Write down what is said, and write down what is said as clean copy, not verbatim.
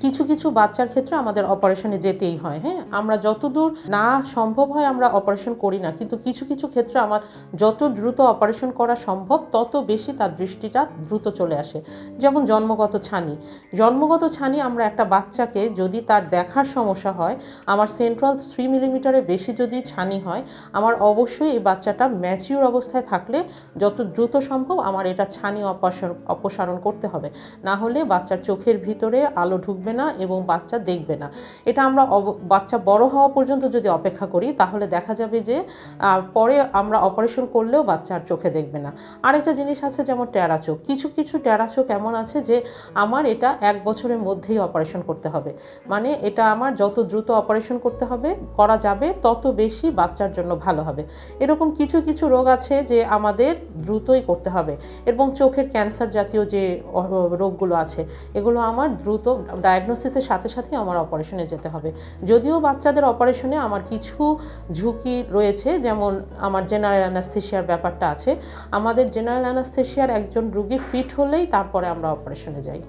কিছু কিছু বাচ্চার ক্ষেত্রে আমাদের অপারেশনে যেতেই হয়। হ্যাঁ, আমরা যতদূর না সম্ভব হয় আমরা অপারেশন করি না, কিন্তু কিছু কিছু ক্ষেত্রে আমার যত দ্রুত অপারেশন করা সম্ভব তত বেশি তার দৃষ্টিটা দ্রুত চলে আসে। যেমন জন্মগত ছানি আমরা একটা বাচ্চাকে যদি তার দেখার সমস্যা হয়, আমার সেন্ট্রাল 3 মিলিমিটারের বেশি যদি ছানি হয়, আমার অবশ্যই এই বাচ্চাটা ম্যাচিউর অবস্থায় থাকলে যত দ্রুত সম্ভব আমার এটা ছানি অপসারণ করতে হবে, না হলে বাচ্চার চোখের ভিতরে আলো ঢুকবে না এবং বাচ্চা দেখবে না। এটা আমরা বাচ্চা বড় হওয়া পর্যন্ত যদি অপেক্ষা করি তাহলে দেখা যাবে যে পরে আমরা অপারেশন করলেও বাচ্চা আর চোখে দেখবে না। আরেকটা জিনিস আছে যেমন টেরা চোখ। কিছু কিছু টেরা চোখ এমন আছে যে আমার এটা 1 বছরের মধ্যেই অপারেশন করতে হবে, মানে এটা আমার যত দ্রুত অপারেশন করা যাবে তত বেশি বাচ্চার জন্য ভালো হবে। এরকম কিছু কিছু রোগ আছে যে আমাদের দ্রুতই করতে হবে, এবং চোখের ক্যান্সার জাতীয় যে রোগগুলো আছে এগুলো আমার দ্রুত ডায়াগনোসিসের সাথে সাথে আমার অপারেশনে যেতে হবে। যদিও বাচ্চাদের অপারেশনে আমার কিছু ঝুঁকি রয়েছে, যেমন আমার জেনারেল অ্যানাস্থেশিয়ার ব্যাপারটা আছে। আমাদের জেনারেল অ্যানাস্থেশিয়ার একজন রোগী ফিট হলেই তারপরে আমরা অপারেশনে যাই।